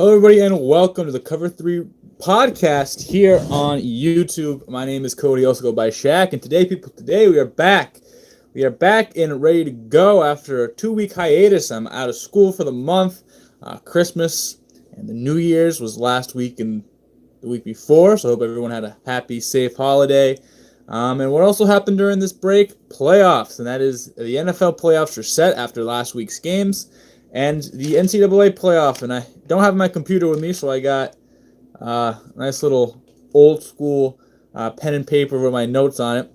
Hello, everybody, and welcome to the Cover 3 podcast here on YouTube. My name is Cody, also go by Shaq, and today we are back. We are back and ready to go after a 2-week hiatus. I'm out of school for the month. Christmas and the New Year's was last week and the week before, so I hope everyone had a happy, safe holiday. And what also happened during this break? Playoffs, and that is the NFL playoffs are set after last week's games. And the NCAA playoff, and I don't have my computer with me, so I got a nice little old school pen and paper with my notes on it.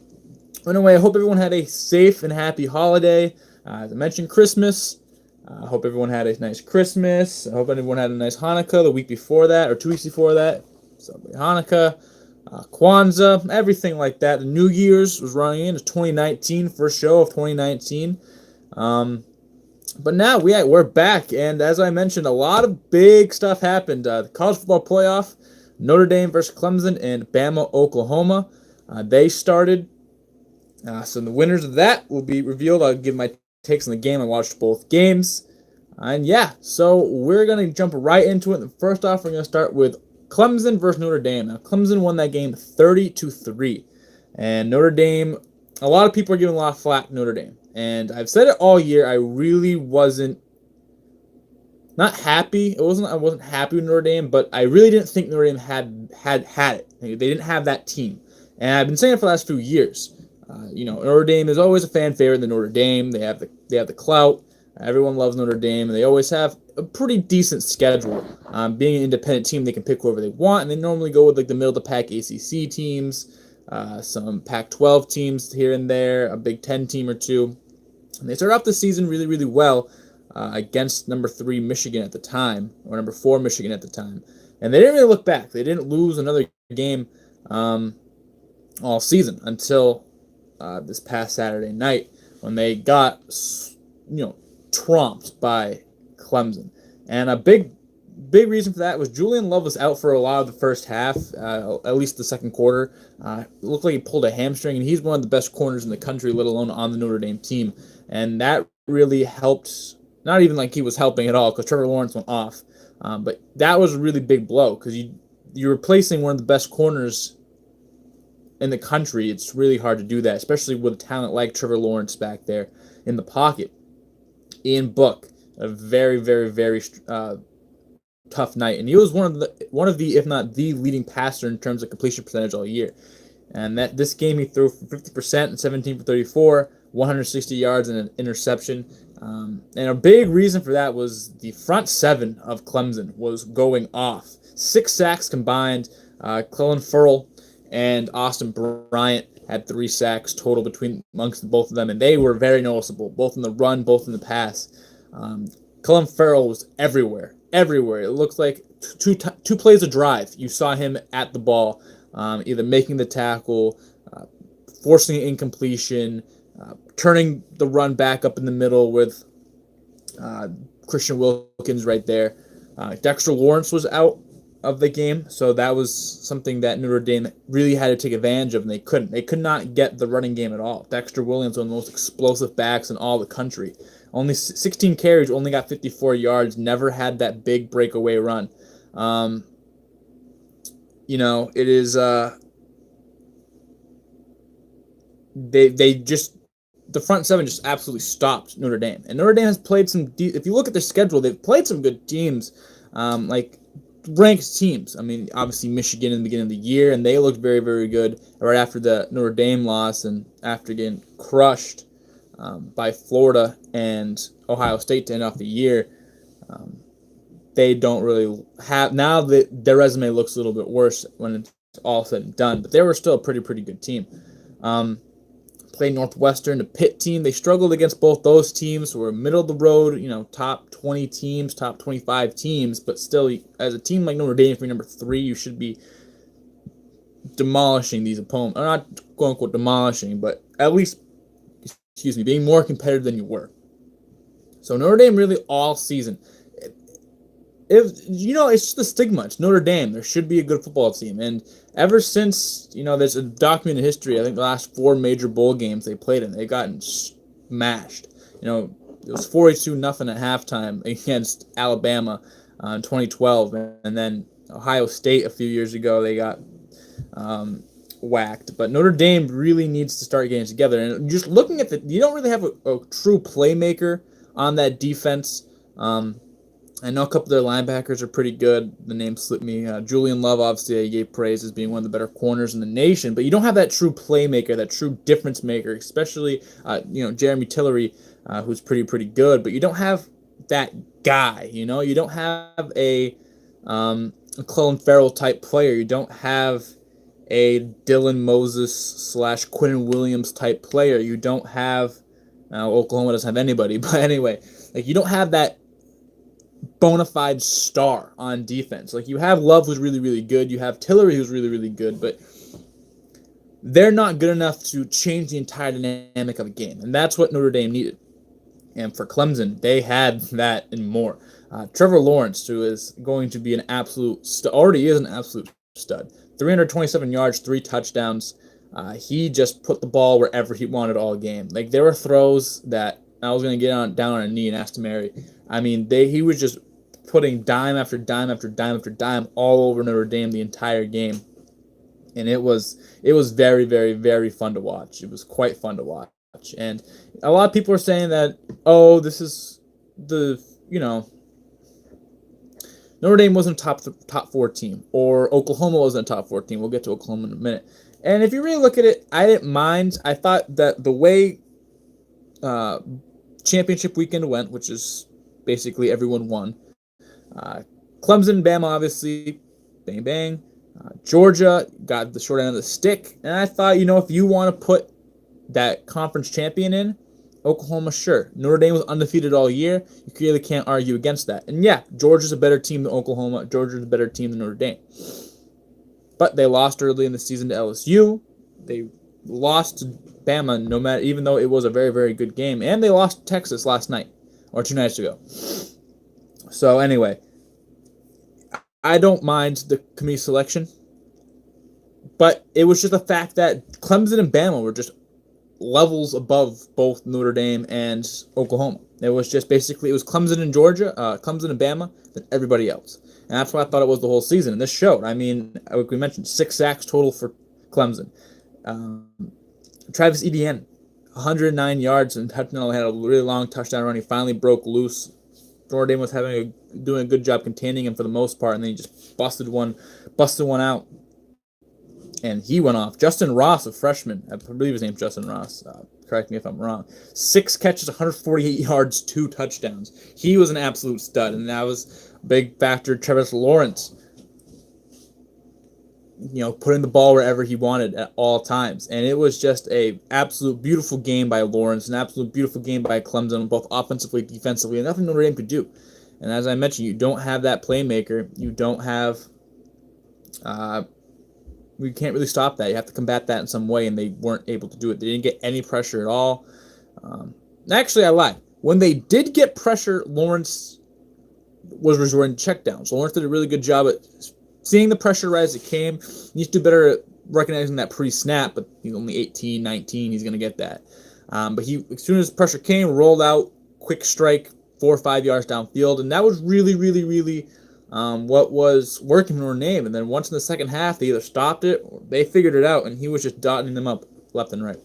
Anyway, I hope everyone had a safe and happy holiday. As I mentioned, Christmas. I hope everyone had a nice Christmas. I hope everyone had a nice Hanukkah the week before that, or 2 weeks before that. Celebrate Hanukkah, Kwanzaa, everything like that. The New Year's was running in. It's 2019, first show of 2019. But now we're back, and as I mentioned, a lot of big stuff happened. The college football playoff, Notre Dame versus Clemson, and Bama, Oklahoma. They started. So the winners of that will be revealed. I'll give my takes on the game. I watched both games. And so we're going to jump right into it. And first off, we're going to start with Clemson versus Notre Dame. Now, Clemson won that game 30-3. And Notre Dame, a lot of people are giving a lot of flack to Notre Dame. And I've said it all year. I really wasn't not happy. I wasn't happy with Notre Dame, but I really didn't think Notre Dame had it. They didn't have that team, and I've been saying it for the last few years. Notre Dame is always a fan favorite. The Notre Dame, they have the clout. Everyone loves Notre Dame, and they always have a pretty decent schedule. Being an independent team, they can pick whoever they want, and they normally go with like the middle of the pack ACC teams, some Pac-12 teams here and there, a Big Ten team or two. And they started off the season really, really well against number 3 Michigan at the time, or number 4 Michigan at the time. And they didn't really look back. They didn't lose another game all season until this past Saturday night when they got, tromped by Clemson. And a big reason for that was Julian Love was out for a lot of the first half, at least the second quarter. It looked like he pulled a hamstring, and he's one of the best corners in the country, let alone on the Notre Dame team. And that really helped, not even like he was helping at all, because Trevor Lawrence went off. But that was a really big blow, because you're replacing one of the best corners in the country. It's really hard to do that, especially with a talent like Trevor Lawrence back there in the pocket. Ian Book, a very, very, very tough night, and he was one of the, if not the leading passer in terms of completion percentage all year. And this game he threw for 50% and 17 for 34, 160 yards and an interception. And a big reason for that was the front seven of Clemson was going off. 6 sacks combined. Clelin Ferrell and Austin Bryant had 3 sacks total amongst both of them, and they were very noticeable, both in the run, both in the pass. Clelin Ferrell was everywhere. It looked like two plays of drive. You saw him at the ball, either making the tackle, forcing an incompletion, turning the run back up in the middle with Christian Wilkins right there. Dexter Lawrence was out of the game, so that was something that Notre Dame really had to take advantage of, and they couldn't. They could not get the running game at all. Dexter Williams, one of the most explosive backs in all the country. Only 16 carries, only got 54 yards, never had that big breakaway run. It is the front seven just absolutely stopped Notre Dame. And Notre Dame has played if you look at their schedule, they've played some good teams, like ranked teams. I mean, obviously Michigan in the beginning of the year, and they looked very, very good right after the Notre Dame loss and after getting crushed by Florida and Ohio State to end off the year. They don't really have, now that their resume looks a little bit worse when it's all said and done, but they were still a pretty good team. Played Northwestern, a Pitt team. They struggled against both those teams, who were middle of the road, top 20 teams, top 25 teams, but still, as a team like Notre Dame, if you're number 3, you should be demolishing these opponents. Or not quote-unquote demolishing, but at least, being more competitive than you were. So Notre Dame really all season, it's just the stigma. It's Notre Dame. There should be a good football team. And ever since, there's a documented history, I think the last 4 major bowl games they played in, they've gotten smashed. It was 42-0 at halftime against Alabama. in 2012, and then Ohio State a few years ago they got whacked. But Notre Dame really needs to start getting together. And just looking at you don't really have a true playmaker on that defense. I know a couple of their linebackers are pretty good. The name slipped me. Julian Love, obviously, I gave praise as being one of the better corners in the nation. But you don't have that true playmaker, that true difference maker, especially Jeremy Tillery, who's pretty good. But you don't have that guy. You don't have a Clelin Ferrell type player. You don't have a Dylan Moses / Quentin Williams type player. You don't have Oklahoma doesn't have anybody, but anyway, you don't have that bona fide star on defense. You have Love, who's really good. You have Tillery, who's really good, but they're not good enough to change the entire dynamic of a game, and that's what Notre Dame needed. And for Clemson, they had that and more. Trevor Lawrence, who is going to be an absolute already is an absolute stud. 327 yards, 3 touchdowns. He just put the ball wherever he wanted all game. There were throws that I was going to get down on a knee and ask to marry. I mean, he was just putting dime after dime after dime after dime all over Notre Dame the entire game. And it was very, very, very fun to watch. It was quite fun to watch. And a lot of people are saying that, this is Notre Dame wasn't a top 4 team, or Oklahoma wasn't a top 4 team. We'll get to Oklahoma in a minute. And if you really look at it, I didn't mind. I thought that the way championship weekend went, which is basically everyone won. Clemson, Bama, obviously, bang, bang. Georgia got the short end of the stick. And I thought, if you want to put that conference champion in, Oklahoma, sure. Notre Dame was undefeated all year. You clearly can't argue against that. And yeah, Georgia's a better team than Oklahoma. Georgia's a better team than Notre Dame. But they lost early in the season to LSU. They lost to Bama, even though it was a very, very good game. And they lost to Texas last night, or 2 nights ago. So anyway, I don't mind the committee selection. But it was just the fact that Clemson and Bama were just levels above both Notre Dame and Oklahoma. It was just basically, it was Clemson and Georgia, Clemson and Bama, than everybody else. And that's what I thought it was the whole season. And this showed. I mean, like we mentioned, 6 sacks total for Clemson. Travis Etienne, 109 yards and touchdown. Had a really long touchdown run. He finally broke loose. Notre Dame was doing a good job containing him for the most part, and then he just busted one out. And he went off. Justin Ross, a freshman, I believe his name's Justin Ross. Correct me if I'm wrong. 6 catches, 148 yards, 2 touchdowns. He was an absolute stud, and that was a big factor. Trevor Lawrence, putting the ball wherever he wanted at all times. And it was just a absolute beautiful game by Lawrence, an absolute beautiful game by Clemson, both offensively, defensively, and nothing Notre Dame could do. And as I mentioned, you don't have that playmaker. You don't have... we can't really stop that. You have to combat that in some way, and they weren't able to do it. They didn't get any pressure at all. Actually, I lied. When they did get pressure, Lawrence was resorting to checkdowns. Lawrence did a really good job at seeing the pressure right as it came. He needs to do better at recognizing that pre-snap, but he's only 18, 19. He's going to get that. But he, as soon as pressure came, rolled out, quick strike, 4 or 5 yards downfield, and that was really, really, really what was working for Notre Dame. And then once in the second half, they either stopped it or they figured it out, and he was just dotting them up left and right.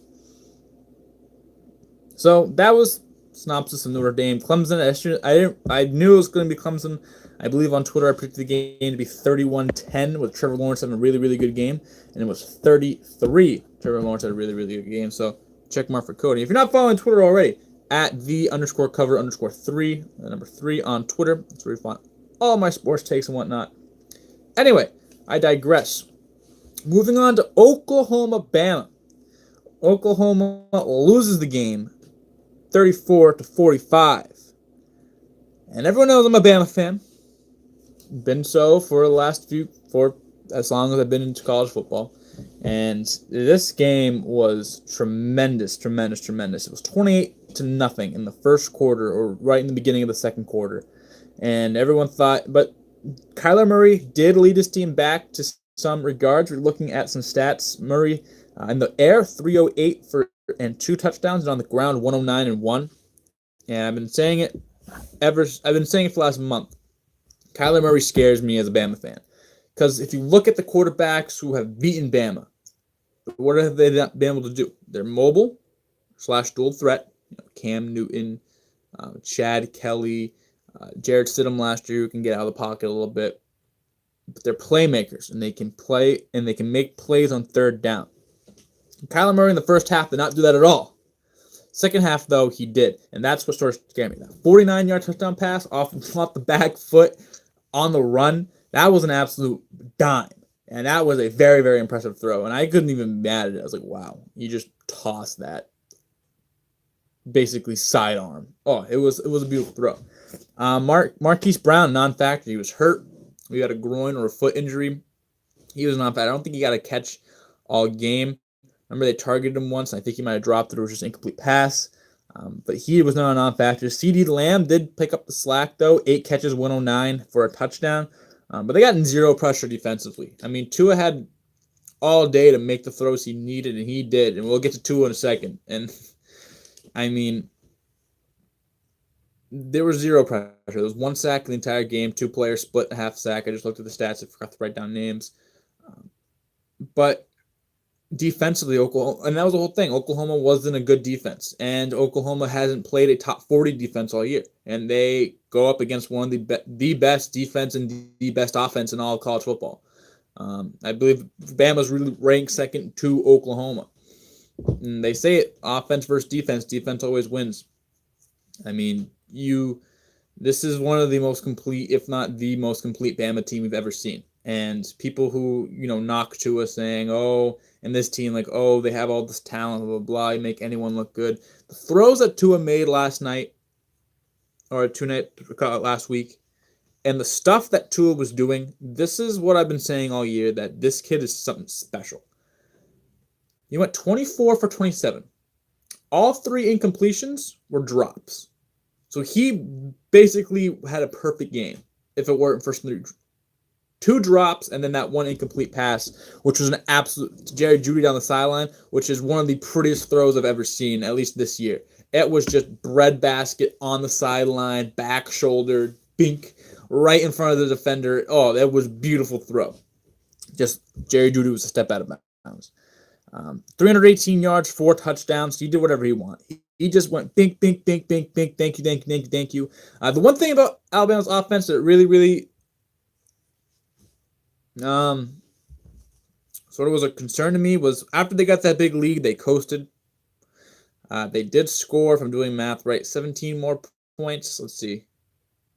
So that was synopsis of Notre Dame. Clemson, I knew it was going to be Clemson. I believe on Twitter I predicted the game to be 31-10 with Trevor Lawrence having a really, really good game, and it was 33. Trevor Lawrence had a really, really good game. So check mark for Cody. If you're not following Twitter already, at @the_cover_3, the number 3 on Twitter. That's where you find all my sports takes and whatnot. Anyway, I digress. Moving on to Oklahoma, Bama. Oklahoma loses the game 34-45. And everyone knows I'm a Bama fan. Been so for as long as I've been into college football. And this game was tremendous. It was 28-0 in the first quarter, or right in the beginning of the second quarter. And everyone thought, but Kyler Murray did lead his team back to some regards. We're looking at some stats. Murray in the air, 308 and 2 touchdowns, and on the ground, 109 and 1. And I've been saying it for the last month. Kyler Murray scares me as a Bama fan. Because if you look at the quarterbacks who have beaten Bama, what have they been able to do? They're mobile / dual threat. Cam Newton, Chad Kelly, Jared Stidham last year, who can get out of the pocket a little bit. But they're playmakers, and they can play, and they can make plays on third down. Kyler Murray in the first half did not do that at all. Second half, though, he did, and that's what started scaring me. That 49-yard touchdown pass off the back foot on the run, that was an absolute dime. And that was a very, very impressive throw. And I couldn't even be mad at it. I was like, wow, you just tossed that basically sidearm. Oh, it was a beautiful throw. Marquise Brown, non-factor. He was hurt. He had a groin or a foot injury. He was non-factor. I don't think he got a catch all game. Remember, they targeted him once, and I think he might have dropped it. It was just an incomplete pass. But he was not a non-factor. CeeDee Lamb did pick up the slack, though. 8 catches, 109 for a touchdown. But they got in zero pressure defensively. I mean, Tua had all day to make the throws he needed, and he did. And we'll get to Tua in a second. And, I mean, there was zero pressure. There was 1 sack in the entire game. 2 players split a half sack. I just looked at the stats. I forgot to write down names. But defensively, Oklahoma, and that was the whole thing. Oklahoma wasn't a good defense, and Oklahoma hasn't played a top 40 defense all year. And they go up against one of the best defense and the best offense in all of college football. I believe Bama's really ranked second to Oklahoma. And they say it, offense versus defense. Defense always wins. I mean, this is one of the most complete, if not the most complete Bama team we've ever seen. And people who, knock Tua saying, and this team, they have all this talent, blah, blah, blah, you make anyone look good. The throws that Tua made last week, and the stuff that Tua was doing, this is what I've been saying all year, that this kid is something special. He went 24 for 27. All 3 incompletions were drops. So he basically had a perfect game if it weren't for 2 drops and then that 1 incomplete pass, which was an absolute Jerry Jeudy down the sideline, which is one of the prettiest throws I've ever seen, at least this year. It was just breadbasket on the sideline, back shoulder, bink, right in front of the defender. Oh, that was a beautiful throw. Just Jerry Jeudy was a step out of bounds. 318 yards, 4 touchdowns. He did whatever he wanted. He just went bink, bink, bink, bink, bink. Thank you. The one thing about Alabama's offense that really, really sort of was a concern to me was after they got that big lead, they coasted. They did score, if I'm doing math right, 17 more points. Let's see.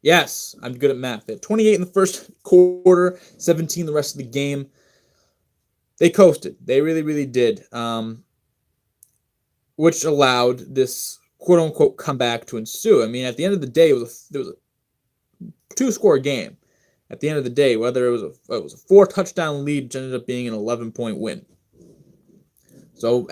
Yes, I'm good at math. They had 28 in the first quarter, 17 the rest of the game. They coasted. They really, really did. Which allowed this quote-unquote comeback to ensue. I mean, at the end of the day, there was a 2-score game. At the end of the day, whether it was a 4-touchdown lead, which ended up being an 11-point win. So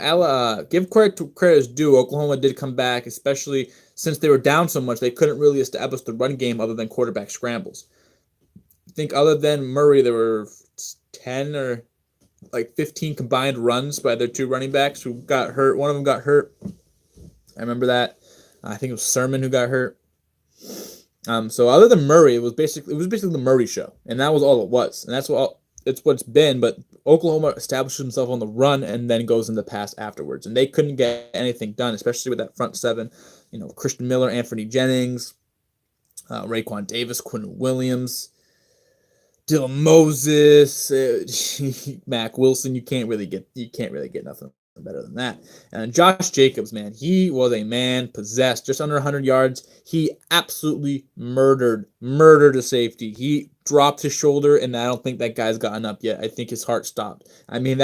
give credit to credit is due. Oklahoma did come back, especially since they were down so much. They couldn't really establish the run game other than quarterback scrambles. I think other than Murray, there were 10 or 15 combined runs by their 2 running backs who got hurt. One of them got hurt. I remember that. I think it was Sermon who got hurt. So other than Murray, it was basically the Murray show, and that was all it was, and it's what's been. But Oklahoma established himself on the run and then goes into the pass afterwards, and they couldn't get anything done, especially with that front 7. Christian Miller, Anthony Jennings, Raekwon Davis, Quinn Williams, Dylan Moses, Mac Wilson. You can't really get nothing better than that. And Josh Jacobs, man, he was a man possessed, just under 100 yards. He absolutely murdered a safety. He dropped his shoulder, and I don't think that guy's gotten up yet. I think his heart stopped. I mean,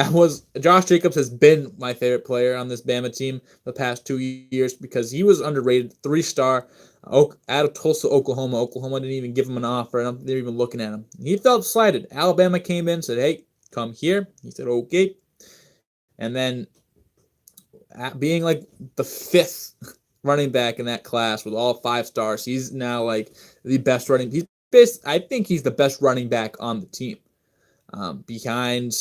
Josh Jacobs has been my favorite player on this Bama team the past 2 years because he was underrated, 3-star out of Tulsa, Oklahoma. Oklahoma didn't even give him an offer. I don't think they're even looking at him. He felt slighted. Alabama came in, said, hey, come here. He said, okay. And then being the 5th running back in that class with all 5 stars, he's now the best running. I think he's the best running back on the team. Behind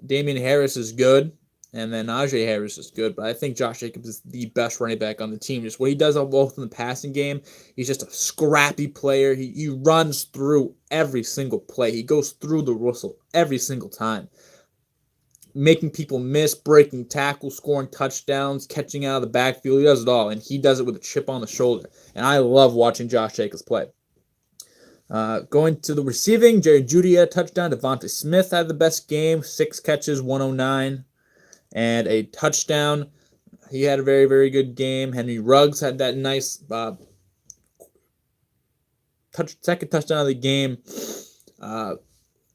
Damian Harris is good. And then Najee Harris is good, but I think Josh Jacobs is the best running back on the team. Just what he does on both in the passing game, he's just a scrappy player. He runs through every single play. He goes through the whistle every single time, making people miss, breaking tackles, scoring touchdowns, catching out of the backfield. He does it all, and he does it with a chip on the shoulder. And I love watching Josh Jacobs play. Going to the receiving, Jerry Jeudy had a touchdown. Devontae Smith had the best game, 6 catches, 109, and a touchdown. He had a very, very good game. Henry Ruggs had that nice second touchdown of the game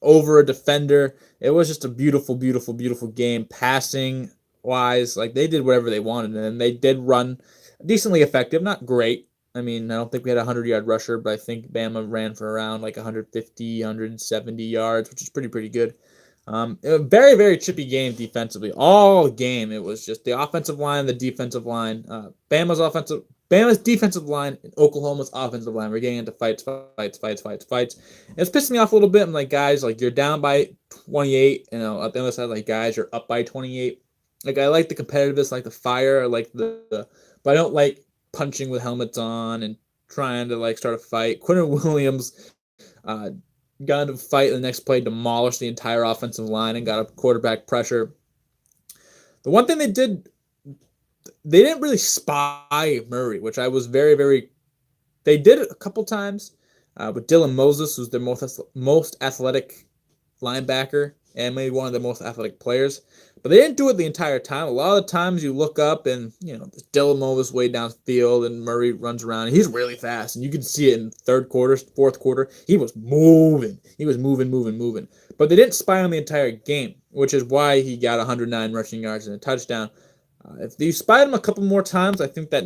over a defender. It was just a beautiful, beautiful, beautiful game. Passing wise, like they did whatever they wanted, and they did run decently effective, not great. I mean, I don't think we had a 100-yard rusher, but I think Bama ran for around like 150, 170 yards, which is pretty good. A very, very chippy game defensively. All game, it was just the offensive line, the defensive line. Bama's defensive line and Oklahoma's offensive line. We're getting into fights. It's pissing me off a little bit. I'm like, guys, like you're down by 28. You know, at the other side, like guys, you're up by 28. Like I like the competitiveness, like the fire, I like but I don't like punching with helmets on and trying to like start a fight. Quinton Williams got into a fight, and the next play demolished the entire offensive line and got a quarterback pressure. The one thing they didn't really spy Murray, which I was very, very. They did it a couple times with Dylan Moses, who's their most athletic linebacker and maybe one of the most athletic players. But they didn't do it the entire time. A lot of the times you look up and, you know, Dylan Moses way downfield and Murray runs around. And he's really fast. And you can see it in third quarter, fourth quarter. He was moving. He was moving. But they didn't spy on the entire game, which is why he got 109 rushing yards and a touchdown. If they spied him a couple more times, I think that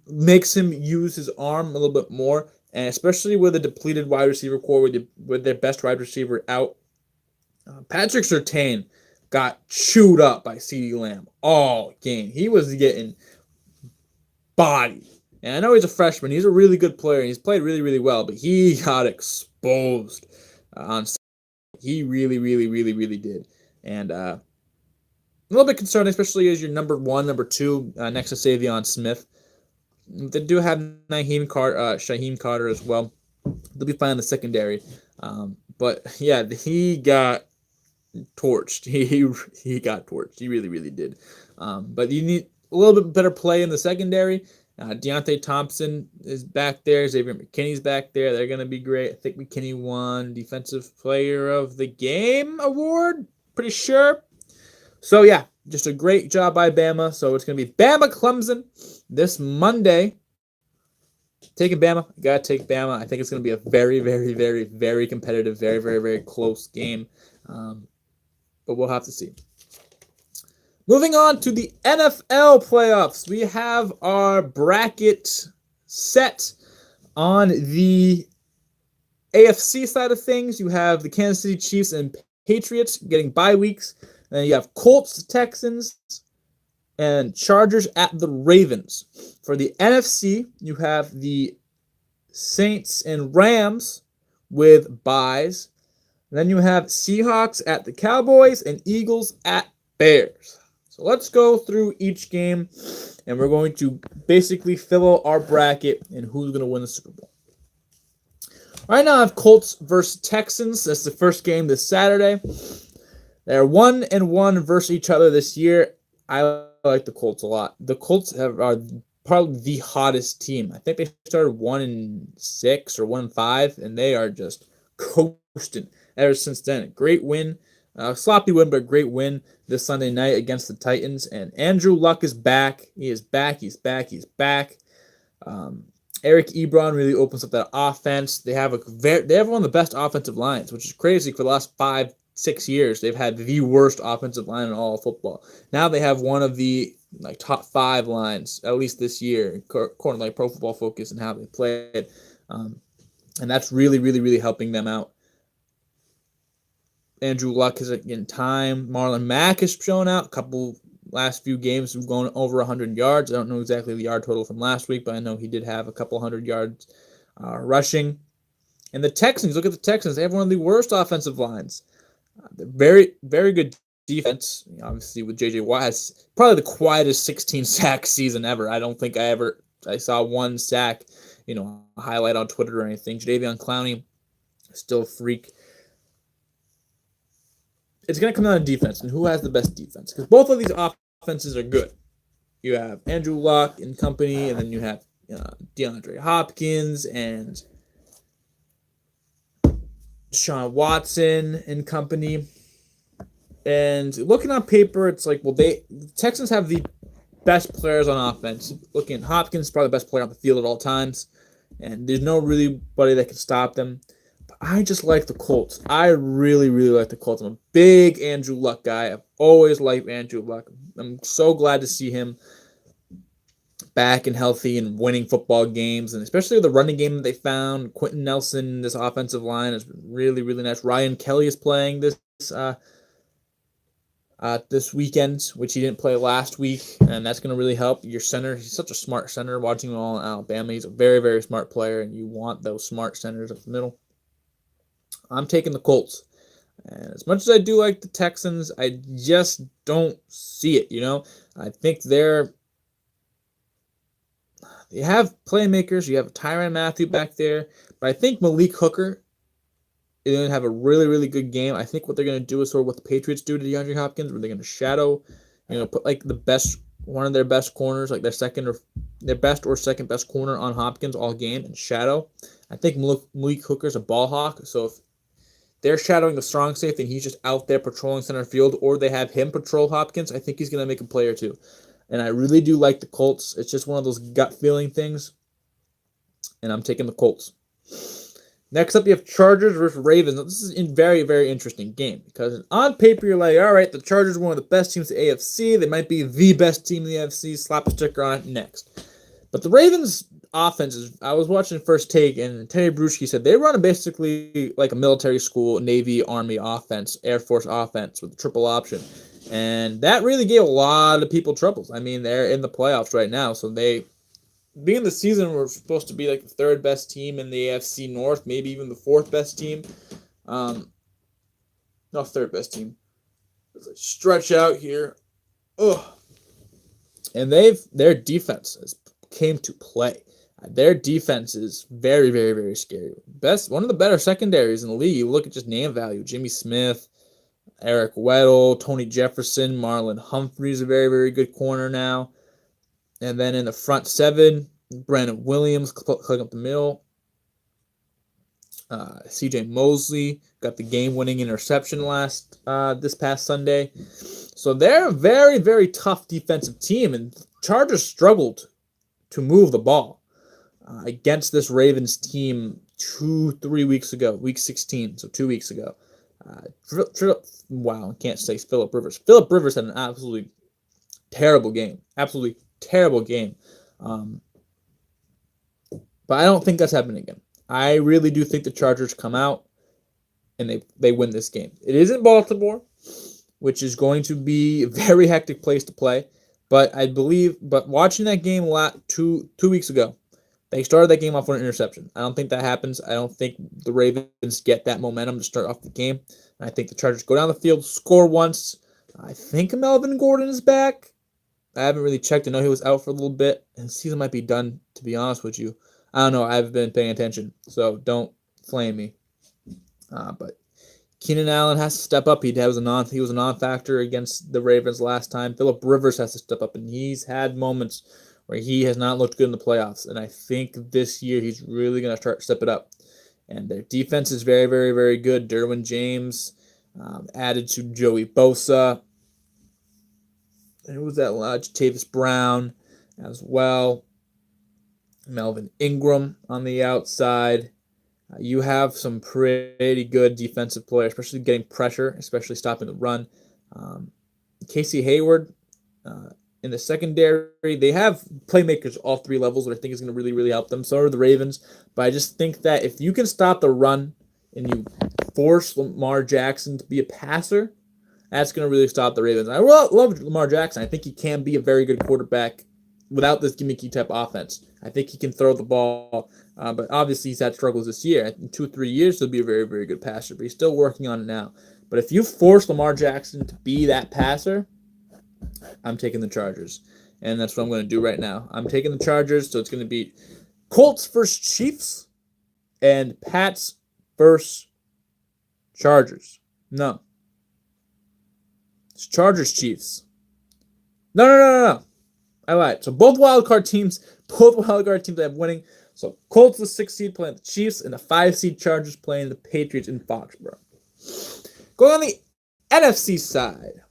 makes him use his arm a little bit more. And especially with a depleted wide receiver core, with their best wide receiver out, Patrick Surtain got chewed up by CeeDee Lamb all game. He was getting bodied. And I know he's a freshman. He's a really good player, and he's played really, really well, but he got exposed on Saturday. He really, really, really, really did. And a little bit concerning, especially as your number 1, number 2, next to Savion Smith. They do have Shaheem Carter as well. They'll be fine in the secondary. But, yeah, he got torched. He got torched. He really, really did. But you need a little bit better play in the secondary. Deontay Thompson is back there. Xavier McKinney's back there. They're going to be great. I think McKinney won Defensive Player of the Game award. Pretty sure. So, yeah, just a great job by Bama. So, it's going to be Bama-Clemson this Monday. Taking Bama. You got to take Bama. I think it's going to be a very, very, very, very competitive, very, very, very close game. But we'll have to see. Moving on to the NFL playoffs. We have our bracket set on the AFC side of things. You have the Kansas City Chiefs and Patriots getting bye weeks. And then you have Colts, Texans, and Chargers at the Ravens. For the NFC, you have the Saints and Rams with byes. Then you have Seahawks at the Cowboys and Eagles at Bears. So let's go through each game, and we're going to basically fill out our bracket and who's going to win the Super Bowl. Right now I have Colts versus Texans. That's the first game this Saturday. They're 1-1 versus each other this year. I like the Colts a lot. The Colts are probably the hottest team. I think they started 1-6 or 1-5, and they are just coasting ever since then. Great win. Sloppy win, but great win this Sunday night against the Titans. And Andrew Luck is back. He is back. He's back. Eric Ebron really opens up that offense. They have one of the best offensive lines, which is crazy. For the last 5-6 years, they've had the worst offensive line in all of football. Now they have one of the top 5 lines, at least this year, according to Pro Football Focus and how they play it. And that's really, really, really helping them out. Andrew Luck is in time. Marlon Mack has shown out. A couple last few games have gone over 100 yards. I don't know exactly the yard total from last week, but I know he did have a couple 100 yards rushing. And the Texans, look at the Texans. They have one of the worst offensive lines. They're very, very good defense, obviously with J.J. Watt, has probably the quietest 16-sack season ever. I don't think I saw one sack, a highlight on Twitter or anything. Jadeveon Clowney, still a freak. It's going to come down to defense and who has the best defense, because both of these offenses are good. You have Andrew Luck and company, and then you have DeAndre Hopkins and Deshaun Watson and company. And looking on paper, it's like, well, the Texans have the best players on offense. Looking at Hopkins, probably the best player on the field at all times, and there's no really buddy that can stop them. But I just like the Colts. I really, really like the Colts. I'm a big Andrew Luck guy. I've always liked Andrew Luck. I'm so glad to see him back and healthy and winning football games, and especially the running game that they found. Quentin Nelson, this offensive line has been really, really nice. Ryan Kelly is playing this weekend, which he didn't play last week, and that's going to really help your center. He's such a smart center. Watching him all in Alabama, he's a very, very smart player, and you want those smart centers up the middle. I'm taking the Colts. And as much as I do like the Texans, I just don't see it, I think they have playmakers. You have Tyrann Mathieu back there, but I think Malik Hooker is going to have a really, really good game. I think what they're going to do is sort of what the Patriots do to DeAndre Hopkins, where they're going to shadow, put like one of their best corners, like their best or second best corner on Hopkins all game and shadow. I think Malik Hooker's a ball hawk, so if they're shadowing the strong safety and he's just out there patrolling center field, or they have him patrol Hopkins, I think he's going to make a play or two. And I really do like the Colts. It's just one of those gut feeling things. And I'm taking the Colts. Next up, you have Chargers versus Ravens. Now, this is a very, very interesting game, because on paper, you're like, all right, the Chargers are one of the best teams in the AFC. They might be the best team in the AFC. Slap a sticker on it next. But the Ravens' offense is, I was watching First Take, and Teddy Bruschi said they run basically like a military school, Navy, Army offense, Air Force offense with a triple option. And that really gave a lot of people troubles. I mean, they're in the playoffs right now, so being the season, we're supposed to be like the third best team in the AFC North, maybe even the fourth best team. Not third best team. Stretch out here. Ugh. And their defense came to play. Their defense is very, very, very scary. One of the better secondaries in the league. You look at just name value. Jimmy Smith, Eric Weddle, Tony Jefferson, Marlon Humphrey's a very, very good corner now. And then in the front seven, Brandon Williams clicking up the middle. C.J. Mosley got the game-winning interception this past Sunday. So they're a very, very tough defensive team, and Chargers struggled to move the ball against this Ravens team 3 weeks ago, week 16, so 2 weeks ago. Wow, I can't say Phillip Rivers. Phillip Rivers had an absolutely terrible game. Absolutely terrible game. But I don't think that's happening again. I really do think the Chargers come out and they win this game. It isn't Baltimore, which is going to be a very hectic place to play. But watching that game 2 weeks ago, they started that game off with an interception. I don't think that happens. I don't think the Ravens get that momentum to start off the game. And I think the Chargers go down the field, score once. I think Melvin Gordon is back. I haven't really checked. I know he was out for a little bit, and the season might be done, to be honest with you. I don't know. I haven't been paying attention, so don't flame me. But Keenan Allen has to step up. He was a non-factor against the Ravens last time. Phillip Rivers has to step up, and he's had moments where he has not looked good in the playoffs. And I think this year he's really going to start to step it up. And their defense is very, very, very good. Derwin James added to Joey Bosa. And who was that? Jatavis Brown as well. Melvin Ingram on the outside. You have some pretty good defensive players, especially getting pressure, especially stopping the run. Casey Hayward in the secondary. They have playmakers all three levels, which I think is going to really, really help them. So are the Ravens. But I just think that if you can stop the run and you force Lamar Jackson to be a passer, that's going to really stop the Ravens. I love Lamar Jackson. I think he can be a very good quarterback without this gimmicky type offense. I think he can throw the ball But obviously he's had struggles this year. In 2 or 3 years, he'll be a very, very good passer, but he's still working on it now. But if you force Lamar Jackson to be that passer, I'm taking the Chargers. And that's what I'm going to do right now. I'm taking the Chargers, so it's going to be Colts versus Chiefs and Pats versus Chargers. No. It's Chargers Chiefs. No. I lied. So both wildcard teams have winning. So Colts, the 6 seed, playing the Chiefs, and the 5 seed Chargers playing the Patriots in Foxborough. Going on the NFC side,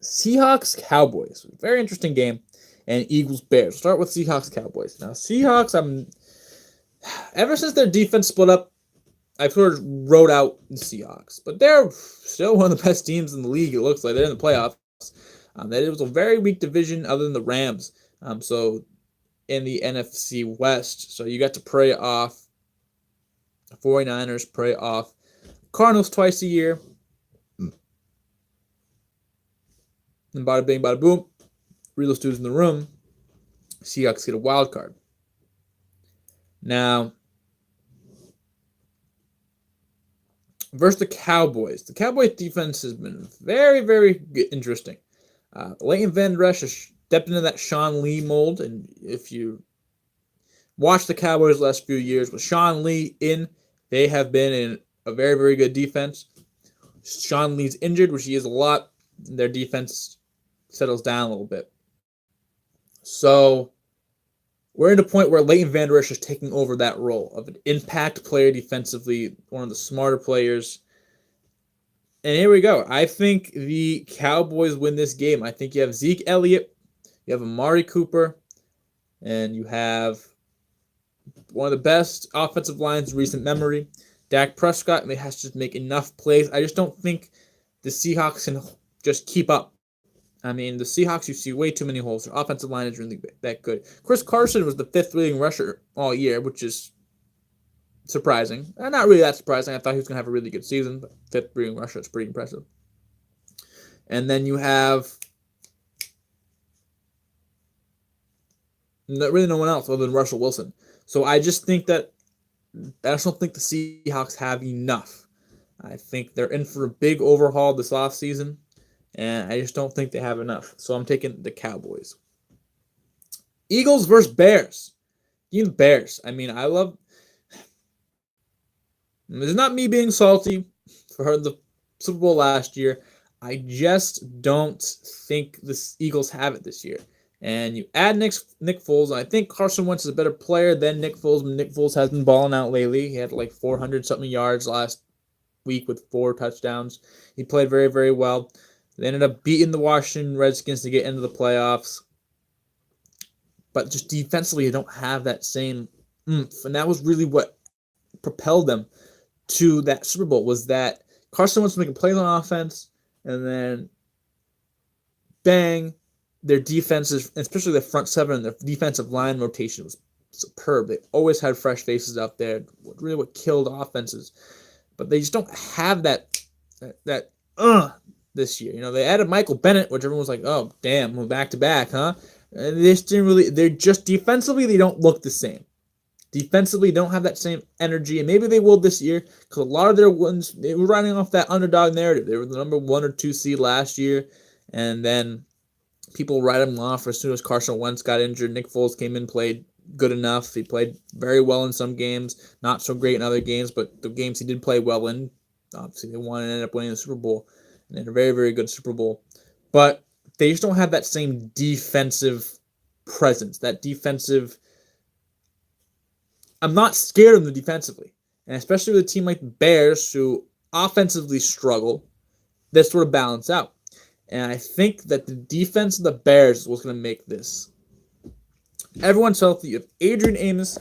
Seahawks Cowboys, very interesting game, and Eagles Bears. We'll start with Seahawks Cowboys. Now Seahawks, ever since their defense split up, I've sort of wrote out the Seahawks, but they're still one of the best teams in the league. It looks like they're in the playoffs. It was a very weak division, other than the Rams. So in the NFC West, so you got to pray off the 49ers, pray off Cardinals twice a year. And bada bing, bada boom. Real dudes in the room. Seahawks get a wild card. Now, versus the Cowboys. The Cowboys defense has been very, very interesting. Leighton Van Der Esch has stepped into that Sean Lee mold, and if you watch the Cowboys the last few years with Sean Lee in, they have been in a very, very good defense. Sean Lee's injured, which he is a lot. Their defense settles down a little bit. So we're at a point where Leighton Van Der Esch is taking over that role of an impact player defensively, one of the smarter players. And here we go. I think the Cowboys win this game. I think you have Zeke Elliott, you have Amari Cooper, and you have one of the best offensive lines in recent memory. Dak Prescott has to make enough plays. I just don't think the Seahawks can just keep up. I mean, the Seahawks, you see way too many holes. Their offensive line is really that good. Chris Carson was the 5th leading rusher all year, which is surprising. Not really that surprising. I thought he was going to have a really good season, but 5th leading rusher is pretty impressive. And then you have really no one else other than Russell Wilson. So I just think that I just don't think the Seahawks have enough. I think they're in for a big overhaul this offseason, and I just don't think they have enough. So I'm taking the Cowboys. Eagles versus Bears. Give the Bears. I mean, I love... It's not me being salty for the Super Bowl last year. I just don't think the Eagles have it this year. And you add Nick Foles. I think Carson Wentz is a better player than Nick Foles, but Nick Foles has been balling out lately. He had like 400-something yards last week with 4 touchdowns. He played very, very well. They ended up beating the Washington Redskins to get into the playoffs. But just defensively, they don't have that same oomph. And that was really what propelled them to that Super Bowl, was that Carson Wentz making plays on offense, and then bang, their defenses, especially the front seven and their defensive line rotation, was superb. They always had fresh faces out there. Really what killed offenses. But they just don't have that this year. You know, they added Michael Bennett, which everyone was like, oh, damn, we're back-to-back, huh? And they just didn't really, they're just defensively, they don't look the same. Defensively, don't have that same energy, and maybe they will this year, because a lot of their wins, they were running off that underdog narrative. They were the number 1 or 2 seed last year, and then people write them off as soon as Carson Wentz got injured. Nick Foles came in, played good enough. He played very well in some games, not so great in other games, but the games he did play well in, obviously they won and ended up winning the Super Bowl, and they had a very, very good Super Bowl. But they just don't have that same defensive presence, that defensive... I'm not scared of them defensively, and especially with a team like the Bears, who offensively struggle, they sort of balance out. And I think that the defense of the Bears is what's going to make this. Everyone's healthy. You have Adrian Amos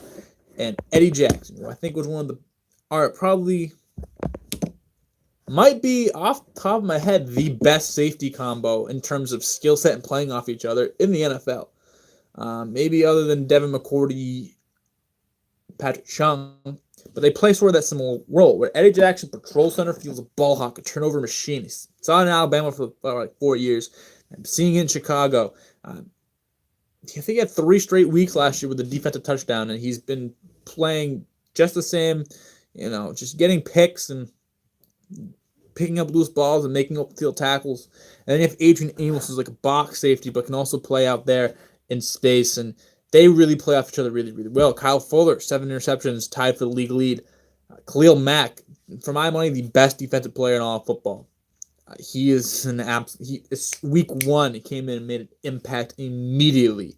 and Eddie Jackson, who I think was might be, off the top of my head, the best safety combo in terms of skill set and playing off each other in the NFL. Maybe other than Devin McCourty, Patrick Chung, but they play sort of that similar role where Eddie Jackson patrols center field, a ball hawk, a turnover machine. He's saw it in Alabama for like 4 years. I'm seeing it in Chicago. I think he had 3 straight weeks last year with a defensive touchdown, and he's been playing just the same, just getting picks and picking up loose balls and making up field tackles. And then you have Adrian Amos, who's like a box safety, but can also play out there in space. And they really play off each other really, really well. Kyle Fuller, 7 interceptions, tied for the league lead. Khalil Mack, for my money, the best defensive player in all of football. He is week 1. He came in and made an impact immediately.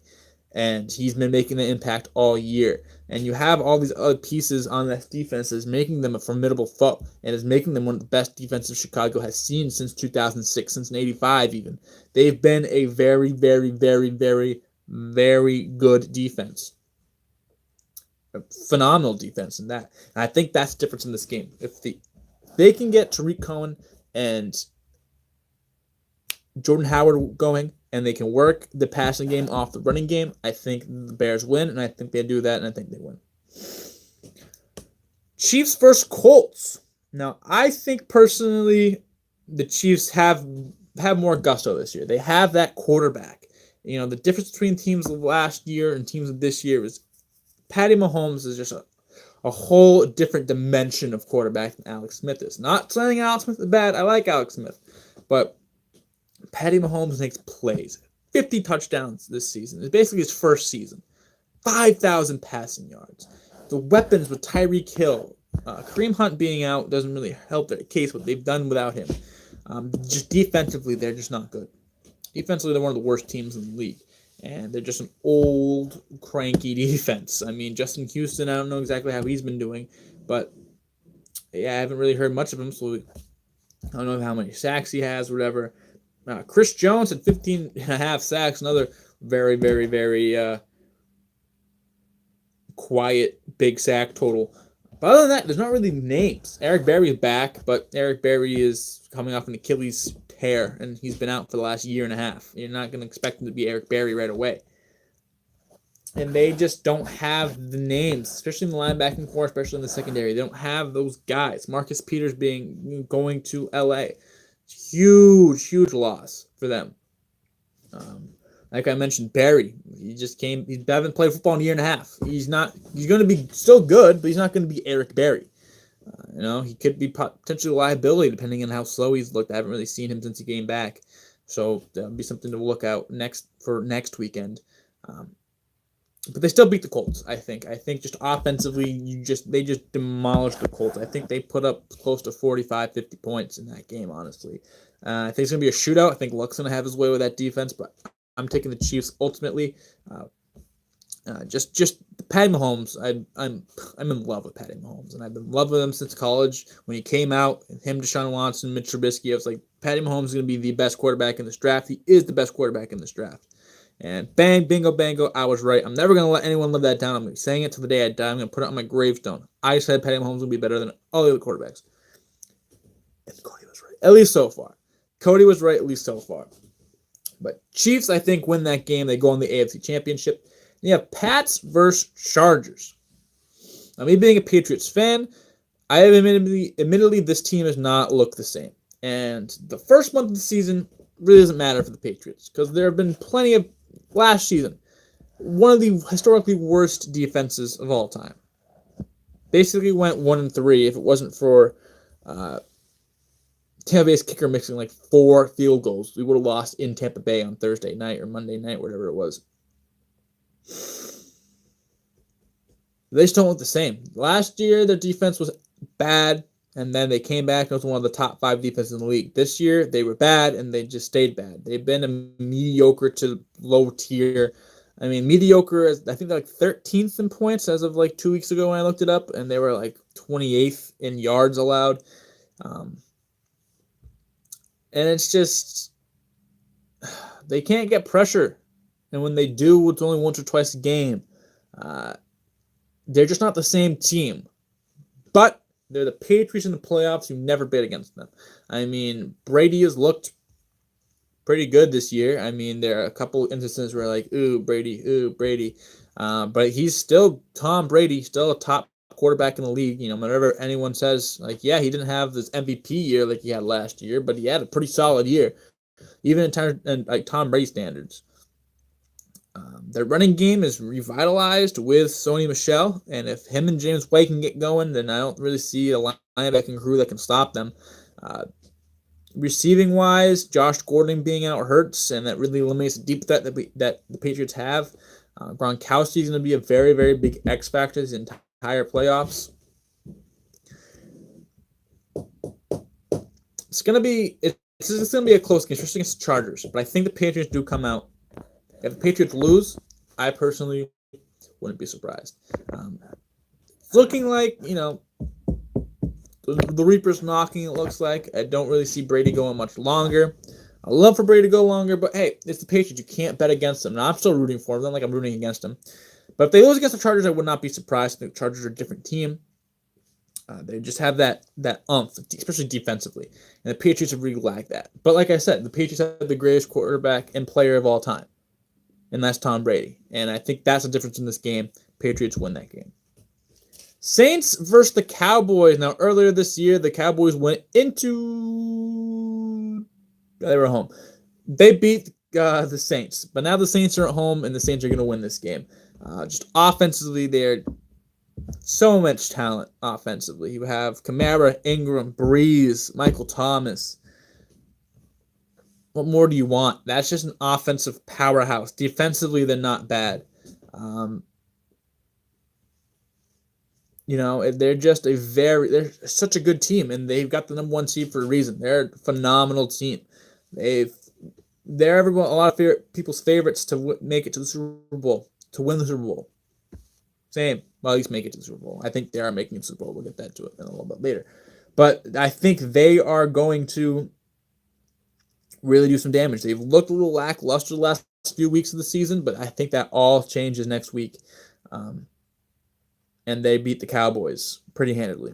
And he's been making an impact all year. And you have all these other pieces on that defense that's making them a formidable foe and is making them one of the best defenses Chicago has seen since 2006, since 85 even. They've been a very, very, very, very, very good defense. A phenomenal defense in that. And I think that's the difference in this game. If they can get Tariq Cohen and Jordan Howard going, and they can work the passing game off the running game, I think the Bears win, and I think they do that, and I think they win. Chiefs versus Colts. Now, I think personally the Chiefs have more gusto this year. They have that quarterback. The difference between teams of last year and teams of this year is Patty Mahomes is just a whole different dimension of quarterback than Alex Smith is. Not saying Alex Smith is bad. I like Alex Smith. But Patty Mahomes makes plays. 50 touchdowns this season. It's basically his first season. 5,000 passing yards. The weapons with Tyreek Hill. Kareem Hunt being out doesn't really help their case what they've done without him. Just defensively, they're just not good. Defensively, they're one of the worst teams in the league. And they're just an old, cranky defense. I mean, Justin Houston, I don't know exactly how he's been doing. But, yeah, I haven't really heard much of him. So I don't know how many sacks he has or whatever. Chris Jones had 15 and a half sacks, another very, very, very quiet, big sack total. But other than that, there's not really names. Eric Berry is back, but Eric Berry is coming off an Achilles tear, and he's been out for the last year and a half. You're not going to expect him to be Eric Berry right away. And they just don't have the names, especially in the linebacking core, especially in the secondary. They don't have those guys. Marcus Peters going to L.A., huge, huge loss for them. Like I mentioned, Barry, he hasn't played football in a year and a half. He's going to be still good, but he's not going to be Eric Berry. He could be potentially a liability depending on how slow he's looked. I haven't really seen him since he came back. So that'll be something to look out next weekend. But they still beat the Colts, I think. I think just offensively, they just demolished the Colts. I think they put up close to 45, 50 points in that game, honestly. I think it's going to be a shootout. I think Luck's going to have his way with that defense, but I'm taking the Chiefs ultimately. Just Patty Mahomes. I'm in love with Patty Mahomes, and I've been in love with him since college. When he came out, him, Deshaun Watson, Mitch Trubisky, I was like, Patty Mahomes is going to be the best quarterback in this draft. He is the best quarterback in this draft. And bang, bingo, bango, I was right. I'm never going to let anyone live that down. I'm going to be saying it till the day I die. I'm going to put it on my gravestone. I said Patty Mahomes will be better than all the other quarterbacks. And Cody was right. At least so far. Cody was right, at least so far. But Chiefs, I think, win that game. They go on the AFC Championship. And you have Pats versus Chargers. Now, me being a Patriots fan, I have admittedly, this team has not looked the same. And the first month of the season really doesn't matter for the Patriots because there have been plenty of last season, one of the historically worst defenses of all time. Basically went 1-3 if it wasn't for Tampa Bay's kicker mixing like 4 field goals. We would have lost in Tampa Bay on Thursday night or Monday night, whatever it was. They just don't look the same. Last year, their defense was bad, and then they came back and was one of the top 5 defenses in the league. This year, they were bad, and they just stayed bad. They've been a mediocre to low tier. I mean, mediocre is, I think they're like 13th in points as of like 2 weeks ago when I looked it up, and they were like 28th in yards allowed. And it's just, they can't get pressure. And when they do, it's only once or twice a game. They're just not the same team. But they're the Patriots in the playoffs. You never bet against them. I mean, Brady has looked pretty good this year. I mean, there are a couple instances where like, ooh, Brady. But he's still Tom Brady, still a top quarterback in the league. You know, whenever anyone says, like, yeah, he didn't have this MVP year like he had last year, but he had a pretty solid year, even in like Tom Brady standards. Their running game is revitalized with Sony Michel, and if him and James White can get going, then I don't really see a linebacking crew that can stop them. Receiving wise, Josh Gordon being out hurts, and that really eliminates the deep threat that the Patriots have. Gronkowski is going to be a very, very big X factor this entire playoffs. It's going to be a close game, especially against the Chargers. But I think the Patriots do come out. If the Patriots lose, I personally wouldn't be surprised. It's looking like, the Reaper's knocking, it looks like. I don't really see Brady going much longer. I love for Brady to go longer, but hey, it's the Patriots. You can't bet against them. Now, I'm still rooting for them. Not like I'm rooting against them. But if they lose against the Chargers, I would not be surprised. The Chargers are a different team. They just have that umph, especially defensively. And the Patriots have really lacked that. But like I said, the Patriots have the greatest quarterback and player of all time. And that's Tom Brady. And I think that's the difference in this game. Patriots win that game. Saints versus the Cowboys. Now, earlier this year, the Cowboys went into... They were home. They beat the Saints. But now the Saints are at home, and the Saints are going to win this game. Just offensively, they're so much talent offensively. You have Kamara, Ingram, Breeze, Michael Thomas. What more do you want? That's just an offensive powerhouse. Defensively, they're not bad. They're just they're such a good team, and they've got the number 1 seed for a reason. They're a phenomenal team. They're a lot of people's favorites to make it to the Super Bowl, to win the Super Bowl. Same. Well, at least make it to the Super Bowl. I think they are making the Super Bowl. We'll get that to it in a little bit later. But I think they are going to really do some damage. They've looked a little lackluster the last few weeks of the season, but I think that all changes next week. And they beat the Cowboys pretty handedly.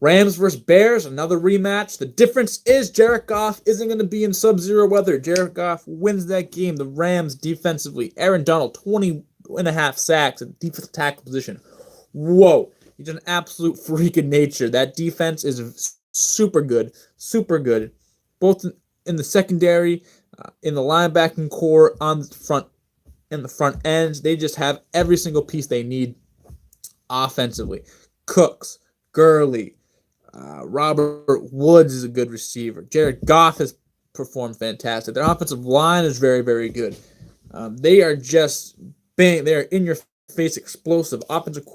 Rams versus Bears, another rematch. The difference is Jared Goff isn't going to be in sub-zero weather. Jared Goff wins that game. The Rams defensively. Aaron Donald, 20.5 sacks at defensive tackle position. Whoa. He's an absolute freak of nature. That defense is super good. Super good. Both in the secondary, in the linebacking core, on the front, in the front ends. They just have every single piece they need offensively. Cooks, Gurley, Robert Woods is a good receiver. Jared Goff has performed fantastic. Their offensive line is very, very good. They are just bang. They are in your face, explosive offensive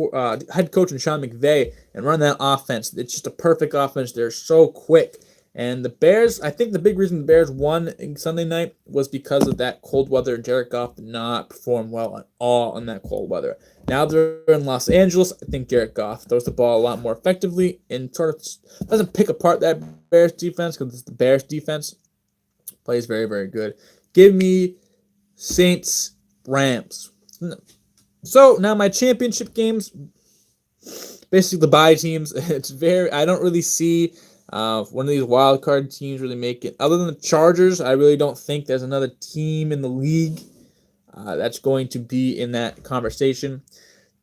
head coach and Sean McVay, and run that offense. It's just a perfect offense. They're so quick. And the Bears, I think the big reason the Bears won Sunday night was because of that cold weather. Jared Goff did not perform well at all in that cold weather. Now they're in Los Angeles. I think Jared Goff throws the ball a lot more effectively and sort of doesn't pick apart that Bears defense, because the Bears defense plays very, very good. Give me Saints, Rams. So now my championship games, basically the bye teams. I don't really see one of these wild card teams really make it. Other than the Chargers, I really don't think there's another team in the league that's going to be in that conversation.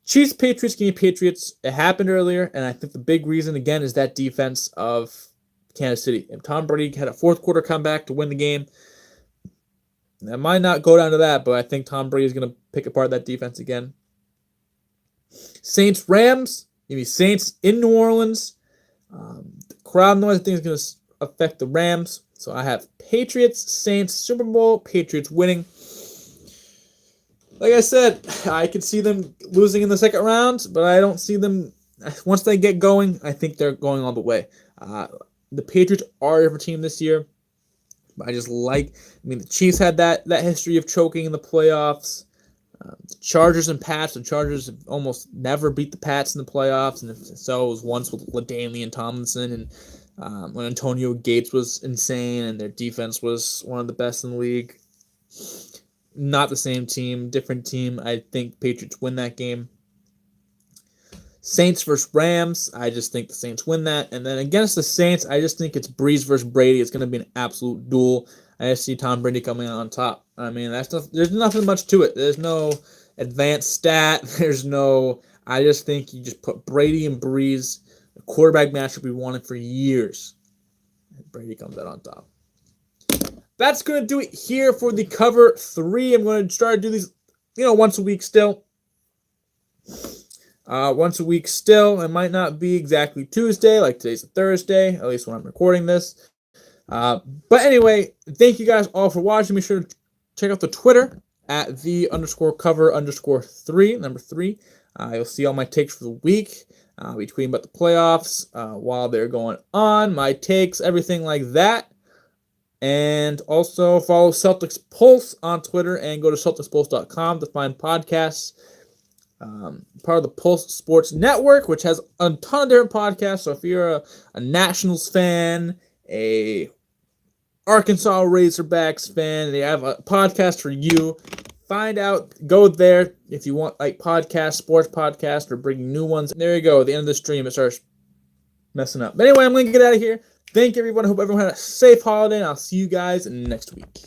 Chiefs, Patriots, give me Patriots. It happened earlier, and I think the big reason, again, is that defense of Kansas City. And Tom Brady had a fourth quarter comeback to win the game. That might not go down to that, but I think Tom Brady is going to pick apart that defense again. Saints, Rams. Give me Saints in New Orleans. The crowd noise, I think, is going to affect the Rams. So I have Patriots, Saints, Super Bowl, Patriots winning. Like I said, I could see them losing in the second round, but I don't see them. Once they get going, I think they're going all the way. The Patriots are a different team this year. But the Chiefs had that history of choking in the playoffs. The Chargers and Pats. The Chargers have almost never beat the Pats in the playoffs, and if so, it was once with LaDainian Tomlinson and when Antonio Gates was insane, and their defense was one of the best in the league. Not the same team, different team. I think Patriots win that game. Saints versus Rams. I just think the Saints win that. And then against the Saints, I just think it's Breeze versus Brady. It's going to be an absolute duel. I just see Tom Brady coming out on top. I mean, there's nothing much to it. There's no advanced stat. I just think you just put Brady and Breeze, the quarterback matchup we wanted for years. And Brady comes out on top. That's going to do it here for the cover 3. I'm going to try to do these once a week still. Once a week still. It might not be exactly Tuesday, like today's a Thursday, at least when I'm recording this. But anyway, thank you guys all for watching. Be sure to check out the Twitter at @the_cover_3, number 3. You'll see all my takes for the week. I'll be tweeting about the playoffs while they're going on, my takes, everything like that. And also follow Celtics Pulse on Twitter and go to CelticsPulse.com to find podcasts. Part of the Pulse Sports Network, which has a ton of different podcasts. So if you're a Nationals fan, a Arkansas Razorbacks fan, they have a podcast for you. Find out, go there if you want like podcasts, sports podcasts, or bringing new ones. There you go. At the end of the stream, it starts messing up. But anyway, I'm going to get out of here. Thank you, everyone. I hope everyone had a safe holiday, and I'll see you guys next week.